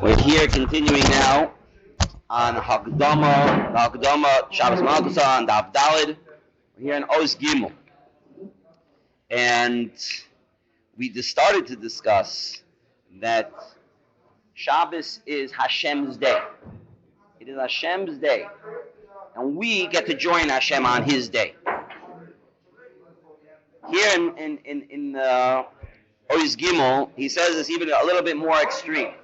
We're here continuing now on Hakdama, Shabbos Malkusa, on Daf Dalid. We're here in Oz Gimel. And we just started to discuss that Shabbos is Hashem's day. It is Hashem's day. And we get to join Hashem on His day. Here in Oz Gimel, he says it's even a little bit more extreme.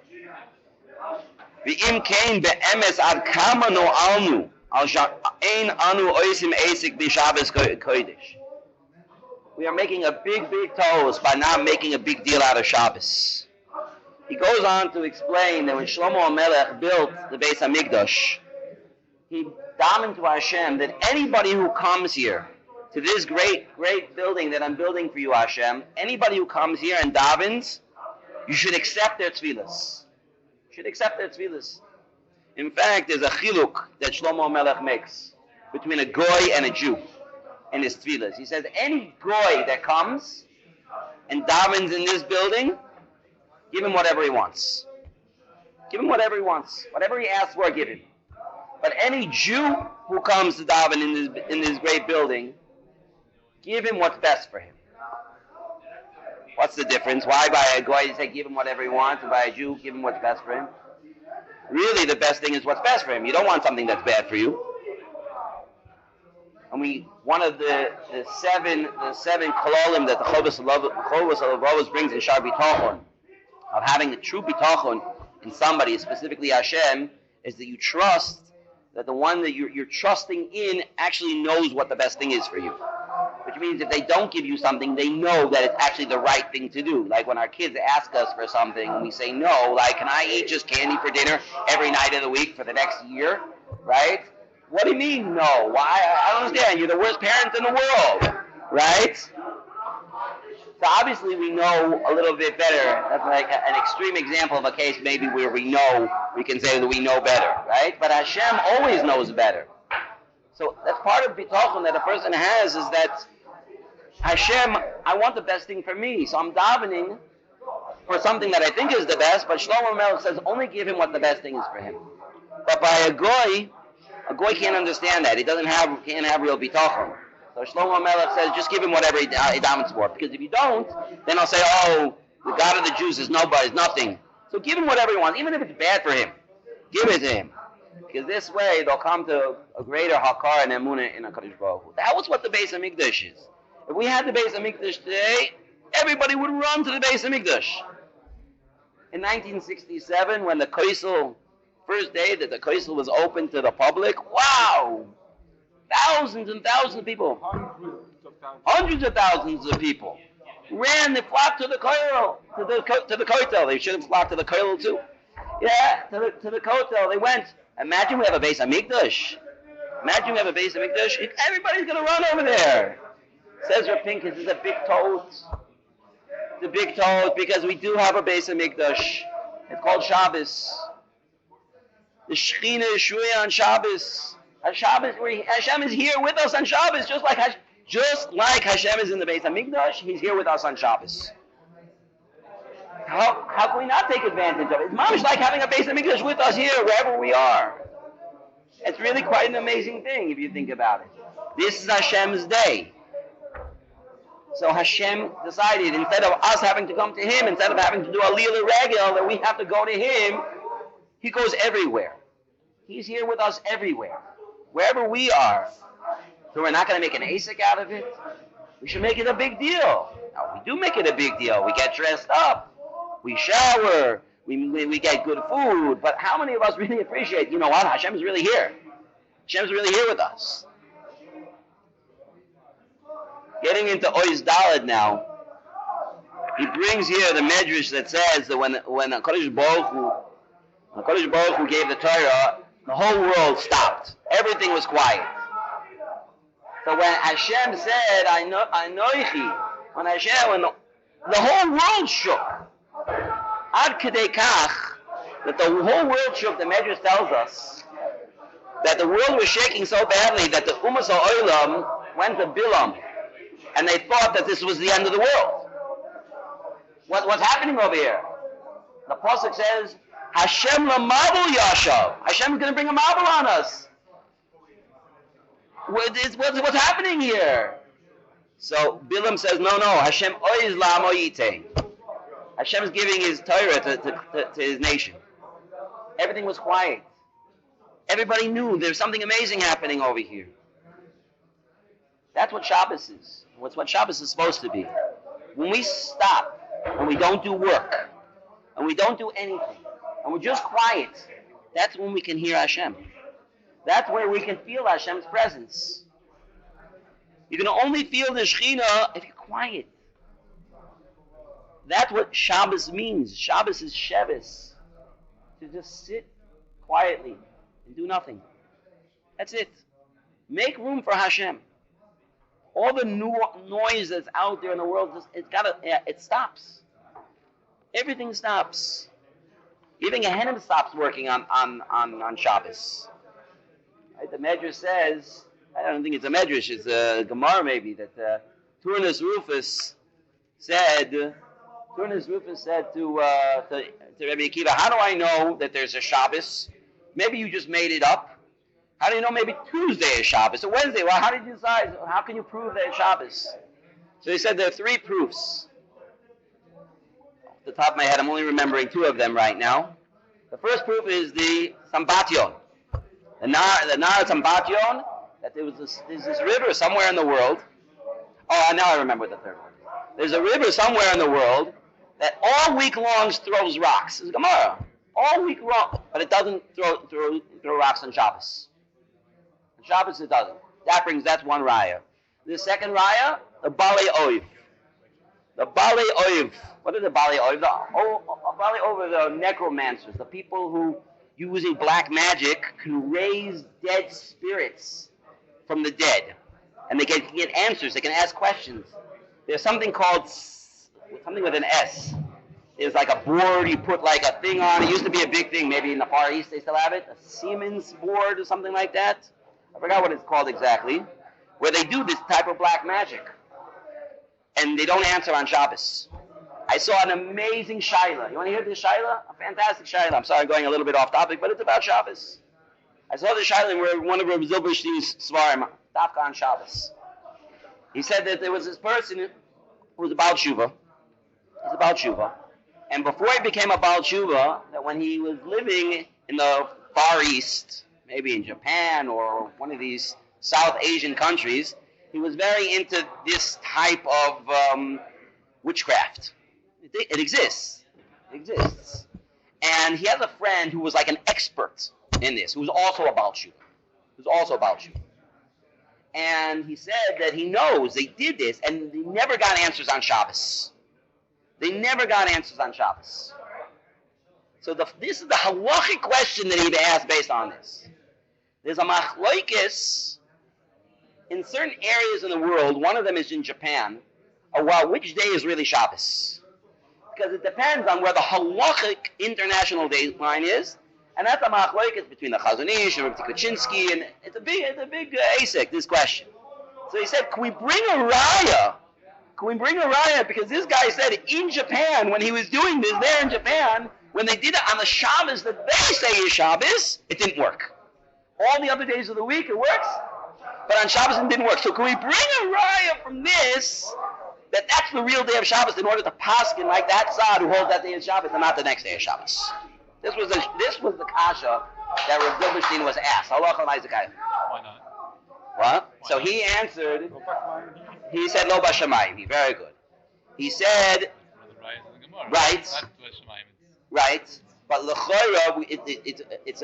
V'im kein be'emes ad kama no alnu al she'ein anu oisim esik b'Shabbos kodesh. We are making a big toast by not making a big deal out of Shabbos. He goes on to explain that when Shlomo HaMelech built the Beis HaMikdash, he davened to Hashem that anybody who comes here to this great building that I'm building for you, Hashem, anybody who comes here and davens, you should accept their tefillas. Should accept their tefillas. In fact, there's a chiluk that Shlomo HaMelech makes between a goy and a Jew in his tefillas. He says, any goy that comes and davens in this building, give him whatever he wants. Give him whatever he wants. Whatever he asks for, give him. But any Jew who comes to daven in this great building, give him what's best for him. What's the difference? Why by a goy you say give him whatever he wants, and by a Jew give him what's best for him? Really, the best thing is what's best for him. You don't want something that's bad for you. And one of the seven kololim that the Chovos HaLevavos brings in Shar B'tachon, of having a true bitachon in somebody, specifically Hashem, is that you trust that the one that you're trusting in actually knows what the best thing is for you. Which means if they don't give you something, they know that it's actually the right thing to do. Like when our kids ask us for something and we say no, like, can I eat just candy for dinner every night of the week for the next year? Right? What do you mean no? Why? I don't understand. You're the worst parent in the world. Right? So obviously we know a little bit better. That's like an extreme example of a case maybe where we can say that we know better. Right? But Hashem always knows better. So that's part of bitachon that a person has, is that Hashem, I want the best thing for me. So I'm davening for something that I think is the best, but Shlomo HaMelech says only give him what the best thing is for him. But by a goy can't understand that. He can't have real bitachon. So Shlomo HaMelech says just give him whatever he davens for. Because if you don't, then I'll say, oh, the God of the Jews is nobody, is nothing. So give him whatever he wants, even if it's bad for him. Give it to him. Because this way they'll come to a greater hakar and emunah in HaKadosh Baruch Hu. That was what the Beis HaMikdash is. If we had the Beis HaMikdash today, everybody would run to the Beis HaMikdash. In 1967, when the Koisel, first day that the Koisel was open to the public, wow! Thousands and thousands of people. Hundreds of thousands of people ran, they flocked to the Koil, to the Kotel. They should have flocked to the Koil too. Yeah, to the Kotel. They went. Imagine we have a Beis HaMikdash. Everybody's going to run over there. Says Rav Pinkus, it's a big toad. It's a big toad because we do have a Beis HaMikdash. It's called Shabbos. The Shechina is Shuya on Shabbos. Hashem is here with us on Shabbos, just like Hashem is in the Beis HaMikdash. He's here with us on Shabbos. How can we not take advantage of it? It's mamish like having a Beis HaMikdash with us here, wherever we are. It's really quite an amazing thing if you think about it. This is Hashem's day. So Hashem decided, instead of us having to come to Him, instead of having to do a Lila Regel, that we have to go to Him, He goes everywhere. He's here with us everywhere, wherever we are. So we're not going to make an asik out of it. We should make it a big deal. Now, we do make it a big deal. We get dressed up. We shower, we get good food, but how many of us really appreciate, you know what, Hashem is really here. Hashem's really here with us. Getting into Oz Daled now, he brings here the medrash that says that when HaKadosh Baruch Hu gave the Torah, the whole world stopped. Everything was quiet. So when Hashem said, Anoichi, when the whole world shook. Ad Kedei Kach, that the whole world shook, the Medrash tells us that the world was shaking so badly that the Umas HaOlam went to Bilam, and they thought that this was the end of the world. What's happening over here? The Pasuk says, Hashem lamabul yashav. Hashem is going to bring a marble on us. What's happening here? So Bilam says, no, Hashem oiz la'amo yiteh. Hashem is giving his Torah to his nation. Everything was quiet. Everybody knew there's something amazing happening over here. That's what Shabbos is. What's what Shabbos is supposed to be. When we stop, and we don't do work, and we don't do anything, and we're just quiet, that's when we can hear Hashem. That's where we can feel Hashem's presence. You can only feel the Shekhinah if you're quiet. That's what Shabbos means. Shabbos is Shabbos. To just sit quietly and do nothing. That's it. Make room for Hashem. All the noise that's out there in the world, it stops. Everything stops. Even Gehenna stops working on Shabbos. Right? The Medrash says, I don't think it's a Medrash, it's a Gemara maybe, that Turnus Rufus said to Rabbi Akiva, how do I know that there's a Shabbos? Maybe you just made it up. How do you know maybe Tuesday is Shabbos or Wednesday? Well, how did you decide? How can you prove that it's Shabbos? So he said there are 3 proofs. Off the top of my head, I'm only remembering 2 of them right now. The first proof is the Sambatyon. The Nar Sambatyon, that there's this river somewhere in the world. Oh, now I remember the third one. There's a river somewhere in the world that all week long throws rocks. It's Gemara. All week long. But it doesn't throw rocks on Shabbos. On Shabbos it doesn't. That's one raya. The second raya, the Bali Oiv. The Bali Oiv. What are the Bali Oiv? Bali Oiv are the necromancers, the people who, using black magic, can raise dead spirits from the dead. And they can get answers. They can ask questions. There's something called, something with an S. There's like a board, you put like a thing on. It used to be a big thing. Maybe in the Far East they still have it. A Siemens board or something like that. I forgot what it's called exactly. Where they do this type of black magic. And they don't answer on Shabbos. I saw an amazing Shaila. You want to hear this Shaila? A fantastic Shaila. I'm sorry I'm going a little bit off topic, but it's about Shabbos. I saw this Shaila where one of Rabbi Zilberstein's Svarim, Dafka on Shabbos. He said that there was this person who was about Tshuva. He's about Tshuva. And before he became a Baal Tshuva, that when he was living in the Far East, maybe in Japan or one of these South Asian countries, he was very into this type of witchcraft. It exists. It exists. And he has a friend who was like an expert in this, who was also a Baal Tshuva. And he said that he knows they did this and they never got answers on Shabbos. So this is the halachic question that he asked based on this. There's a machlokes in certain areas in the world. One of them is in Japan. Which day is really Shabbos? Because it depends on where the halachic international day line is. And that's a machlokes between the Chazon Ish and Rabbi Kuczynski, and it's a big asik, this question. So he said, can we bring a raya? Because this guy said in Japan, when he was doing this there in Japan, when they did it on the Shabbos that they say is Shabbos, it didn't work. All the other days of the week it works, but on Shabbos it didn't work. So can we bring a raya from this, that's the real day of Shabbos, in order to paskin like that Sod who holds that day of Shabbos and not the next day of Shabbos? This was the kasha that Rav Zilberstein was asked. Why not? What? So he answered. He said lo b'shamayim. Very good. He said. Right. Right. But l'chora, it's.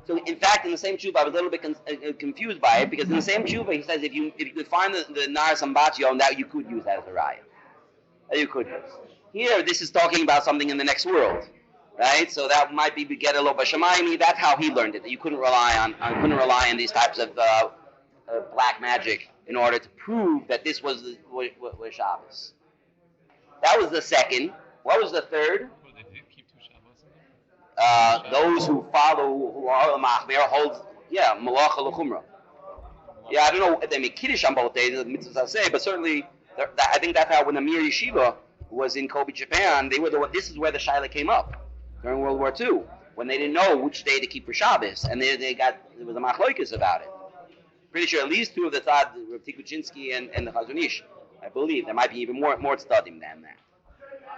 So in fact, in the same tshuva, I was a little bit confused by it, because in the same tshuva he says if you could find the nar sambatyon, that you could use that as a raya. That you could use. Here, this is talking about something in the next world. Right, so that might be beged lo b'shamayim. That's how he learned it. That you couldn't rely on these types of black magic in order to prove that this was Shabbos. That was the second. What was the third? Well, they did keep 2 Shabbos. Those who follow, who are the machmer, holds malacha l'chumra. Yeah, I don't know if they make kiddush on both days, the mitzvahs I say, but certainly I think that's how when the Mir Yeshiva was in Kobe, Japan, this is where the shaila came up. during World War II, when they didn't know which day to keep for Shabbos, and there was a machloikus about it. Pretty sure at least two of the Tzad, Rav Tikuchinsky and the Chazon Ish, I believe there might be even more studying than that.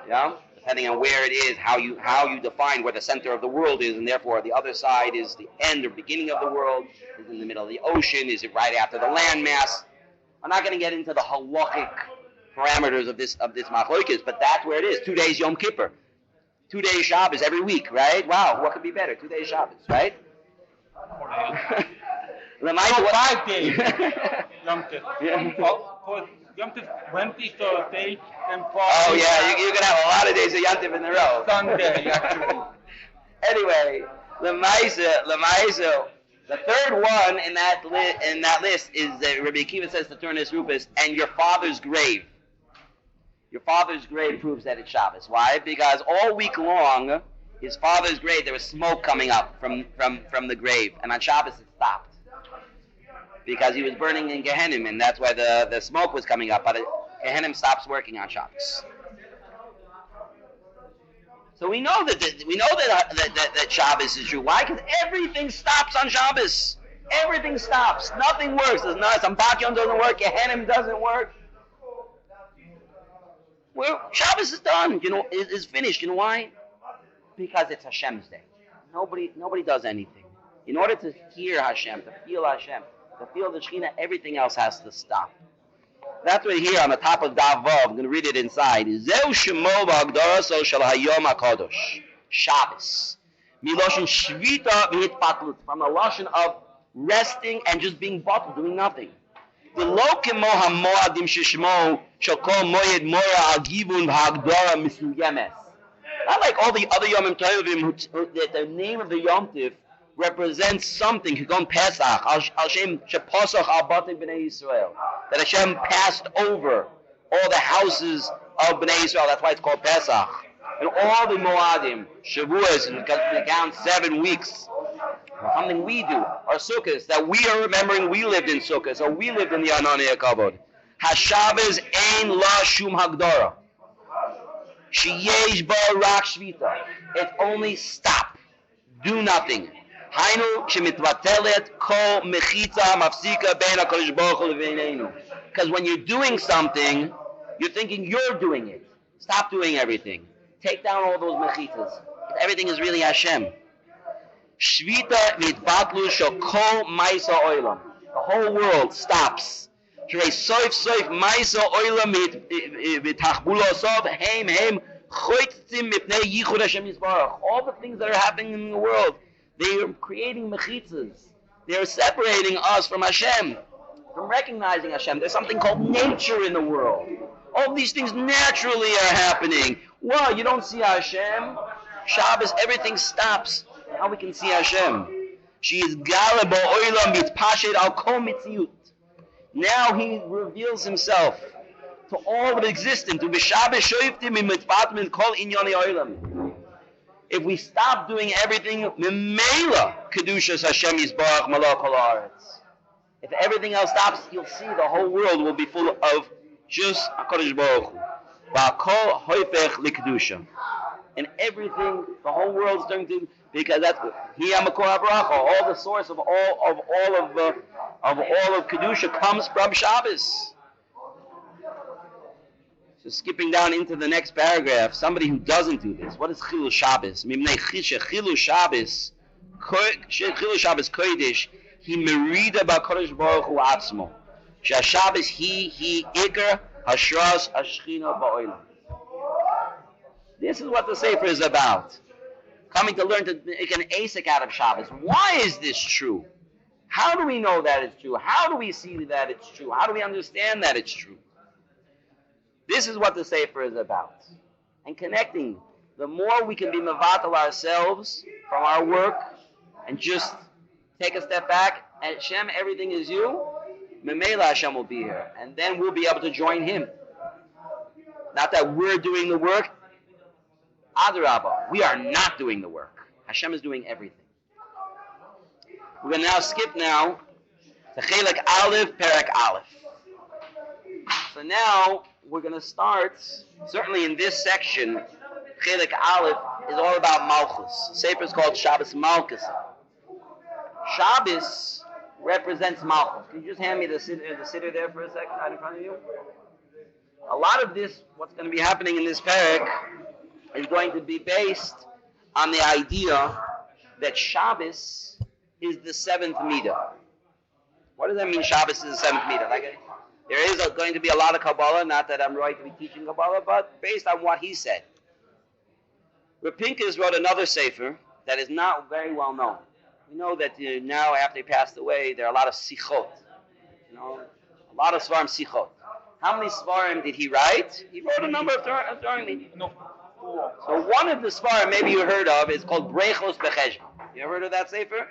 Yeah, depending on where it is, how you define where the center of the world is, and therefore the other side is the end or beginning of the world. Is it in the middle of the ocean? Is it right after the landmass? I'm not going to get into the halachic parameters of this machloikis, but that's where it is. 2 days Yom Kippur, 2 days Shabbos every week, right? Wow, what could be better? 2 days Shabbos, right? 5 days Yom Kippur. Yom Kippur 20 Thursday and 4. Oh yeah, you're gonna have a lot of days of Yom Kippur in a row. Sunday, actually. Anyway, Lemaisa, the third one in that list is that Rabbi Akiva says to turn his rupus, and your father's grave. Your father's grave proves that it's Shabbos. Why? Because all week long, his father's grave, there was smoke coming up from the grave, and on Shabbos it stopped. Because he was burning in Gehenim, and that's why the smoke was coming up. But Gehenim stops working on Shabbos. So we know that Shabbos is true. Why? Because everything stops on Shabbos. Everything stops. Nothing works. There's not. Sampakion doesn't work. Gehenim doesn't work. Well, Shabbos is done. Is finished. You know why? Because it's Hashem's day. Nobody does anything. In order to hear Hashem, to feel Hashem, to feel the Shekhinah, everything else has to stop. That's what here on the top of Dav Vav, I'm going to read it inside. Zeu shemo v'agdaraso shel hayom hakadosh. Shabbos. Miloshin shvita v'hitpatlut. From the lashon of resting and just being bottled, doing nothing. V'lo kemo hamoadim sheshmo shel kol moyed mora al givun v'hagdara misuyemes. Not like all the other Yomim Tovim that the name of the Yom Tiv represents something. Higon Pesach, Hashem Shepasach al Batim Bnei Yisrael. That Hashem passed over all the houses of Bnei Yisrael. That's why it's called Pesach. And all the Moadim, Shavuos, because we count 7 weeks. Something we do, our Sukkahs, that we are remembering we lived in Sukkahs, or we lived in the Anani HaKavod. HaShabbos Ein La Shum Hagdara. Sheyesh Ba Rak Shvita. It's only stop. Do nothing. Hainu shemitbatelet kol mechitza mafsika bein HaKadosh Baruch Hu leveneinu. Because when you're doing something, you're thinking you're doing it. Stop doing everything. Take down all those mechitzas. Everything is really Hashem. Shvita mitbatlu shokol maisa oilam. The whole world stops. Shrei soif soif maisa oilam mitachbulo sof heim heim choitzim mipnei yichud Hashem yisbarach. All the things that are happening in the world, they are creating mechitzas. They are separating us from Hashem, from recognizing Hashem. There's something called nature in the world. All these things naturally are happening. Well, you don't see Hashem. Shabbos, everything stops. Now we can see Hashem. She is galabo oilam mitpashet al kol mitziyut. Now he reveals himself to all of existence. If we stop doing everything, if everything else stops, you'll see the whole world will be full of just HaKadosh Baruch Hu. And everything, the whole world's turning to, because that's all the source of all of Kedusha comes from Shabbos. So skipping down into the next paragraph, somebody who doesn't do this, what is Chilul Shabbos? Chilul Shabbos Kodesh, he merida b'Kadosh Baruch Hu atzmo. Shabbos he ikar hashras hashchina ba'olam. This is what the Sefer is about. Coming to learn to make an asik out of Shabbos. Why is this true? How do we know that it's true? How do we see that it's true? How do we understand that it's true? This is what the Sefer is about. And connecting, the more we can be mevatel ourselves from our work and just take a step back, and Hashem, everything is you, Memela Hashem will be here. And then we'll be able to join Him. Not that we're doing the work. Adarabah, we are not doing the work. Hashem is doing everything. We're going to now skip to Chelek Aleph, Perek Aleph. So now we're going to start, certainly in this section, Chelik Aleph is all about Malchus. Sefer is called Shabbos Malchus. Shabbos represents Malchus. Can you just hand me the sitter there for a second, right in front of you? A lot of this, what's going to be happening in this parak, is going to be based on the idea that Shabbos is the seventh midah. What does that mean, Shabbos is the seventh midah? There is going to be a lot of Kabbalah, not that I'm right to be teaching Kabbalah, but based on what he said. Reb Pinkus wrote another sefer that is not very well known. We know that now, after he passed away, there are a lot of sichot. A lot of svarim sichot. How many svarim did he write? He wrote a number of svarim. No. So one of the svarim, maybe you heard of, is called Brechos Becheshbon. You ever heard of that sefer?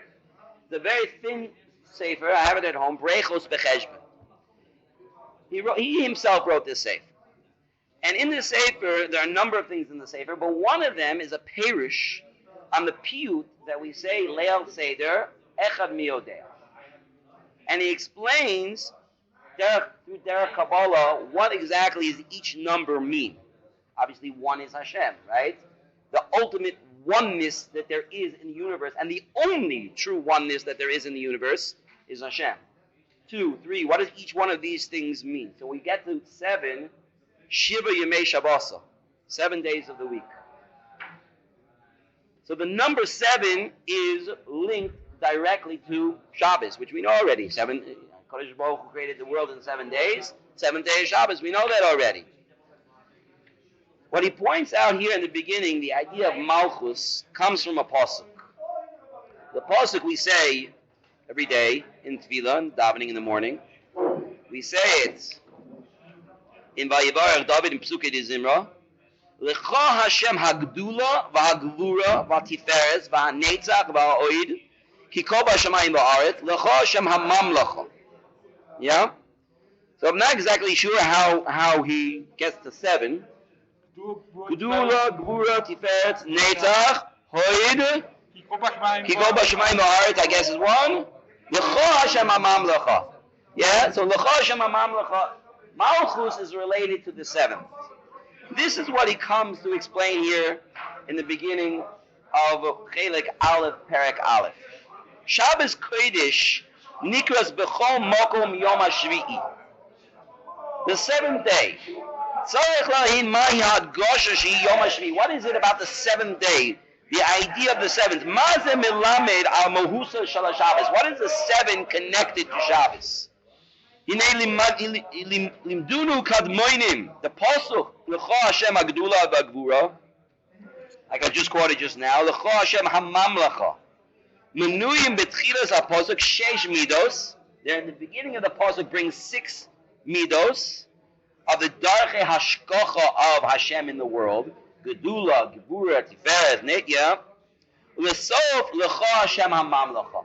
It's a very thin sefer. I have it at home. Brechos Becheshbon. He himself wrote this sefer. And in this sefer, there are a number of things in the sefer, but one of them is a perush on the piyut that we say, Leil Seder, Echad Miodeh. And he explains, through Derech Kabbalah, what exactly does each number mean. Obviously, one is Hashem, right? The ultimate oneness that there is in the universe, and the only true oneness that there is in the universe, is Hashem. 2, 3, what does each one of these things mean? So we get to 7, Shiva Yemei Shabbos, 7 days of the week. So the number 7 is linked directly to Shabbos, which we know already. Kodesh Baruch Hu created the world in 7 days. 7th day is Shabbos. We know that already. What he points out here in the beginning, the idea of Malchus, comes from a pasuk. The pasuk we say every day in Tefillah, davening in the morning. We say it in Vayivarech David in Psukei de Zimra. Lecha Hashem hagdula v'hagvura v'tiferes v'hanetzach v'ha'oid ki kol b'shamayim v'aretz lecha Hashem hamamlacha. Yeah? So I'm not exactly sure how he gets to 7. Gdula, Gvura, Tiferet, Netzach, Hoid, Kiko B'Shamayim Ba'aretz, I guess is 1. L'cho Hashem HaMamlecha. Yeah, so L'cho Hashem HaMamlecha, Malchus is related to the 7th. This is what he comes to explain here in the beginning of Chelik Aleph, Perek Aleph. Shabbos Kodesh Nikras B'chol Mokom Yom HaShvi'i. The 7th day. What is it about the 7th day? The idea of the 7th. What is the 7 connected to Shabbos? The pasuk, like I just quoted just now, there in the beginning of the pasuk brings 6 midos of the darche hashkocha of Hashem in the world, Gedula, Gebura, Tiferet, Netya, L'sof L'cha Hashem HaMamlecha.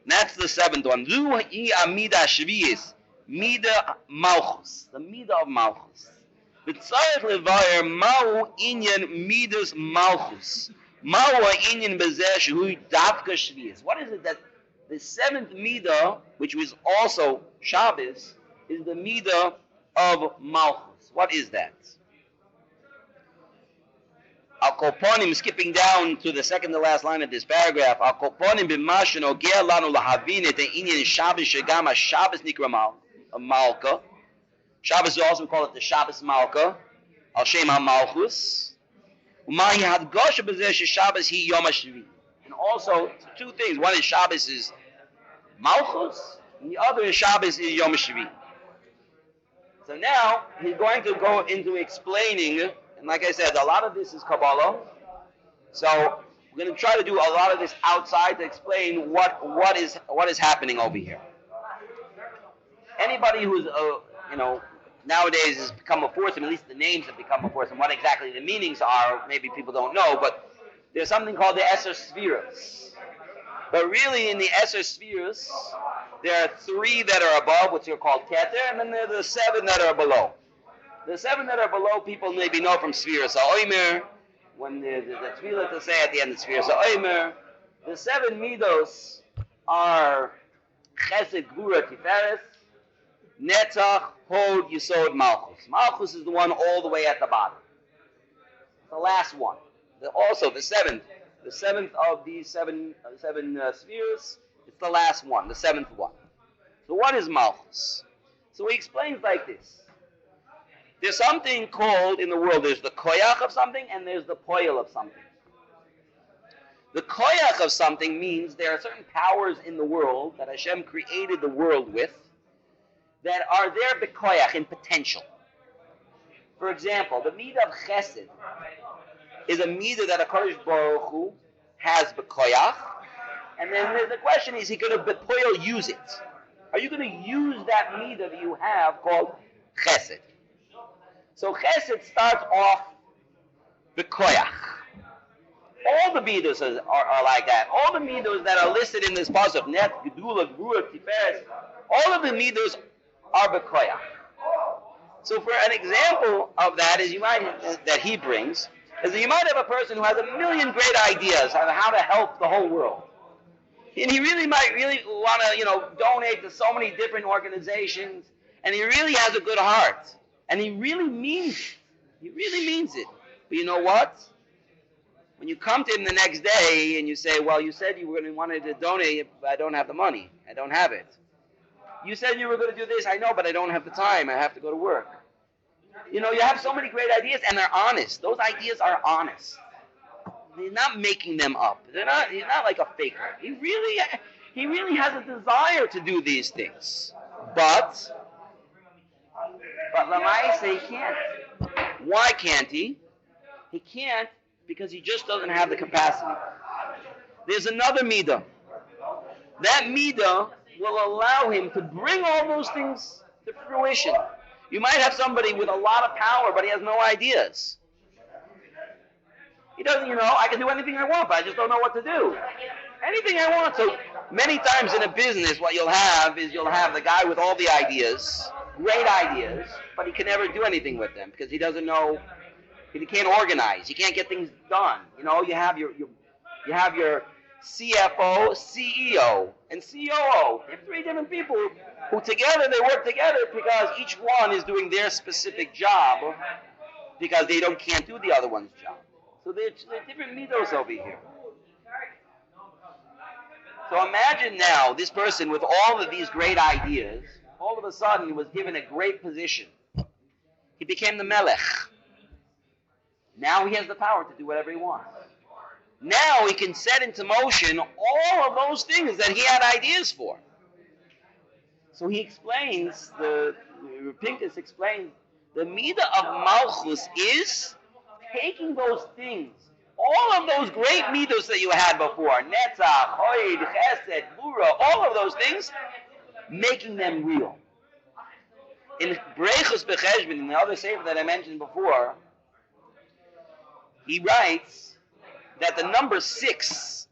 That's the 7th one. Zu hi amida shviyis, mida malchus, the mida of malchus. B'tzarech levayer ma'u inyan midas malchus, ma'u inyan bezeh shehu davka shviyis. What is it that the 7th mida, which was also Shabbos, is the mida of Malchus? What is that? Al-Koponim, skipping down to the second to last line of this paragraph, Al-Koponim b'mashen ogea lanu lahavin et inyan Shabbos shegam ha-Shabbos nikra Malka. Shabbos is also, we call it the Shabbos Malka, Al-Shem ha-Malchus. U'mahi hadgosha b'zeh she-Shabbos hi Yom HaShvi. And also, 2 things. One is Shabbos is Malchus, and the other is Shabbos is Yom HaShvi. So now, he's going to go into explaining, and like I said, a lot of this is Kabbalah. So, we're going to try to do a lot of this outside to explain what is happening over here. Anybody who's, nowadays has become a force, and at least the names have become a force, and what exactly the meanings are, maybe people don't know, but there's something called the Eser Sfiros. But really, in the Eser Sfiros, there are 3 that are above, which are called Keter, and then there are the 7 that are below. The 7 that are below, people maybe know from Sfiros HaOmer, when the Tefillah to say at the end of Sfiros HaOmer. The 7 Midos are Chesed, Gvura, Tiferes, Netzach, Hod, Yisod, Malchus. Malchus is the one all the way at the bottom. The last one. Also, the seventh of these seven spheres. It's the last one, the seventh one. So what is Malchus? So he explains like this. There's something called in the world, there's the koyach of something and there's the poil of something. The koyach of something means there are certain powers in the world that Hashem created the world with that are there bekoyach, in potential. For example, the midah of chesed is a midah that HaKadosh Baruch Hu has bekoyach, and then the question is, he going to bepoil use it? Are you going to use that midah that you have called chesed? So chesed starts off bekoyach. All the midos are like that. All the midos that are listed in this pasuk, net, gedula, gvura, tiferes, all of the midos are bekoyach. So for an example of that is that he brings, is that you might have a person who has a million great ideas on how to help the whole world. And he might want to, donate to so many different organizations, and he really has a good heart. And he really means it. He really means it. But you know what? When you come to him the next day and you say, well, you said you were going to wanted to donate, but I don't have the money. I don't have it. You said you were going to do this. I know, but I don't have the time. I have to go to work. You have so many great ideas, and they're honest. Those ideas are honest. He's not making them up. He's not like a faker. He really has a desire to do these things. But Lamai say he can't. Why can't he? He can't because he just doesn't have the capacity. There's another midah. That midah will allow him to bring all those things to fruition. You might have somebody with a lot of power, but he has no ideas. He doesn't, I can do anything I want, but I just don't know what to do. Anything I want. So many times in a business, what you'll have the guy with all the ideas, great ideas, but he can never do anything with them because he doesn't know, he can't organize, he can't get things done. You have your CFO, CEO, and COO. You have three different people who together, they work together because each one is doing their specific job because they can't do the other one's job. So there's different midos over here. So imagine now this person with all of these great ideas, all of a sudden he was given a great position. He became the melech. Now he has the power to do whatever he wants. Now he can set into motion all of those things that he had ideas for. So he explains, Pinkus explains, the midah of Malchus is taking those things, all of those great midos that you had before, Netzach, Hoid, Chesed, Bura, all of those things, making them real. In Brechus Becheshbon, in the other sefer that I mentioned before, he writes that the number 6,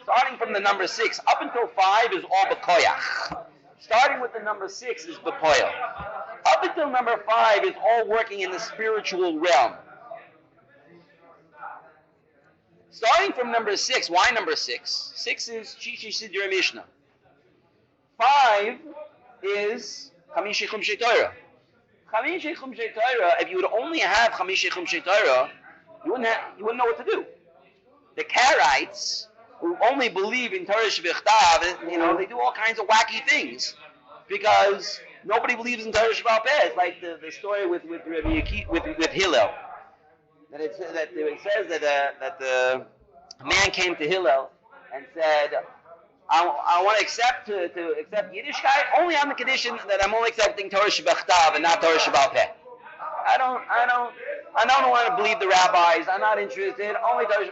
starting from the number 6 up until 5 is all Bekoyach. Starting with the number 6 is Bekoyach. Up until number 5 is all working in the spiritual realm. Starting from number 6, why number 6? 6 is Shishi Siddur Mishnah. 5 is Chamish Chumshei Torah. Chamish Chumshei Torah, if you would only have Chamish Chumshei Torah, you wouldn't know what to do. The Karaites, who only believe in Torah Shebechtav, they do all kinds of wacky things because nobody believes in Torah Shebal Peh. It's like the story with Hillel. That it says that the man came to Hillel and said, I want to accept Yiddishkeit only on the condition that I'm only accepting Torah Shebechtav and not Torah Shebal Peh. I don't want to believe the rabbis. I'm not interested. Only Torah.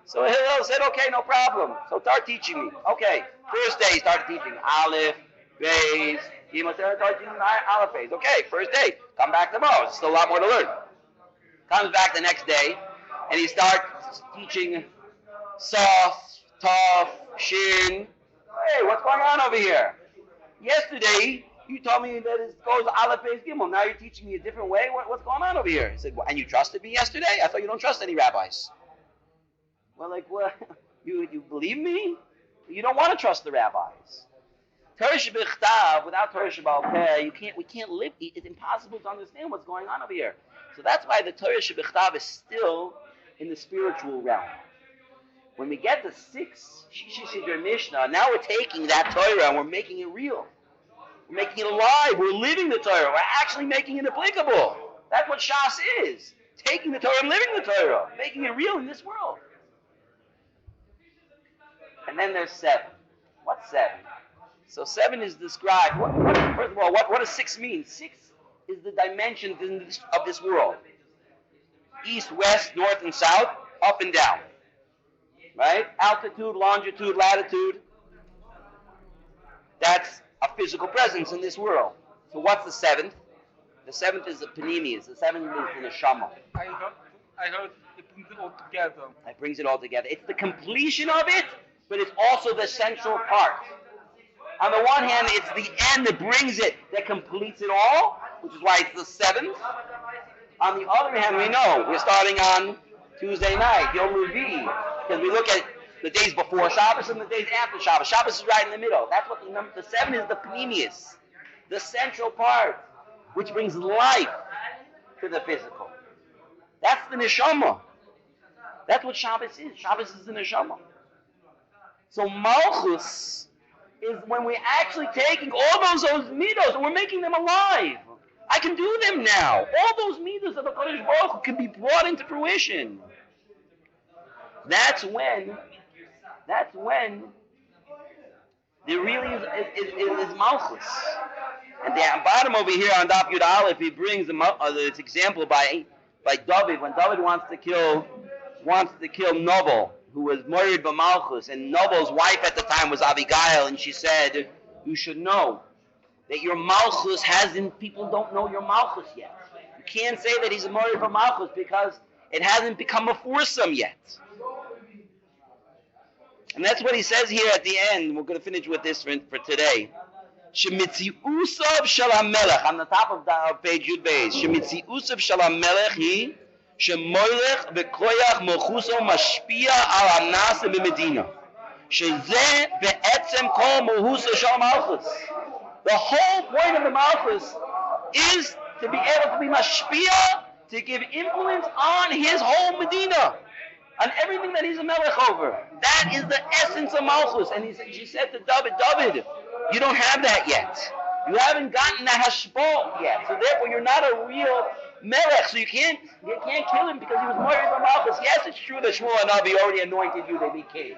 So Hillel said, okay, no problem. So start teaching me. Okay, first day he started teaching Aleph, Beis, Gimel, started teaching Aleph, Beis. Okay, first day. Come back tomorrow. There's still a lot more to learn. Comes back the next day, and he starts teaching Saf, Taf, Shin. Hey, what's going on over here? Yesterday, you told me that it goes Aleph, Beis, Gimel. Now you're teaching me a different way. What's going on over here? He said, well, and you trusted me yesterday? I thought you don't trust any rabbis. Well, what? You believe me? You don't want to trust the rabbis. Torah Shebechtav, without Torah Shebal Peh, we can't live. It's impossible to understand what's going on over here. So that's why the Torah Shebichtav is still in the spiritual realm. When we get the 6 Shishi Siddur Mishnah, now we're taking that Torah and we're making it real. We're making it alive. We're living the Torah. We're actually making it applicable. That's what Shas is. Taking the Torah and living the Torah. Making it real in this world. And then there's 7. What's 7? So 7 is described. First of all, what does 6 mean? 6 is the dimensions of this world. East, west, north, and south, up and down. Right? Altitude, longitude, latitude. That's a physical presence in this world. So what's the 7th? The 7th is the Panemius. The 7th is the Neshama. I heard it brings it all together. It brings it all together. It's the completion of it, but it's also the central part. On the one hand, it's the end that brings it, that completes it all, which is why it's the 7th. On the other hand, we know we're starting on Tuesday night, Yom Revi, because we look at the days before Shabbos and the days after Shabbos. Shabbos is right in the middle. That's what the 7 is, the Panemius, the central part, which brings life to the physical. That's the Neshama. That's what Shabbos is. Shabbos is the Neshama. So Malchus is when we're actually taking all those midos and we're making them alive. I can do them now. All those midos of the Kodesh Baruch Hu can be brought into fruition. That's when there really is Malchus. And the bottom over here on Daf Yud Aleph, he brings this example by David, when David wants to kill Noble, who was married by Malchus, and Noble's wife at the time was Abigail, and she said, you should know that your Malchus people don't know your Malchus yet. You can't say that he's married by Malchus because it hasn't become a foursome yet. And that's what he says here at the end. We're going to finish with this for today. Shemitziusav shel HaMelech, on the top of page Yud Beis. Shemitziusav shel HaMelech hi shemoilech bekoyach mochuso mashpia al hanase b'medina. Sheze be'etzem kol mohuso shel Malchus. The whole point of the Malchus is to be able to be mashpia, to give influence on his whole Medina, on everything that he's a melech over. That is the essence of Malchus. And she said to David, you don't have that yet. You haven't gotten that hashpah yet. So therefore, you're not a real melech. So you can't kill him because he was married to Malchus. Yes, it's true that Shmuel and Navi already anointed you to be king.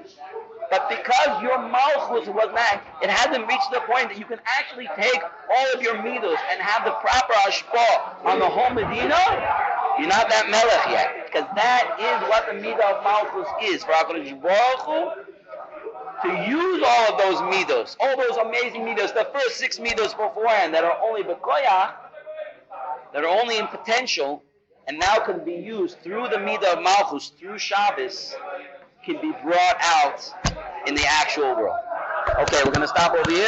But because your Malchus was not, it hasn't reached the point that you can actually take all of your midos and have the proper hashpah on the whole Medina, you're not that melech yet. Because that is what the midah of Malchus is. For HaKadosh Baruch Hu, to use all of those midos, all those amazing midos, the first 6 midos beforehand that are only bekoyach, that are only in potential, and now can be used through the midah of Malchus, through Shabbos, can be brought out in the actual world. Okay, we're going to stop over here.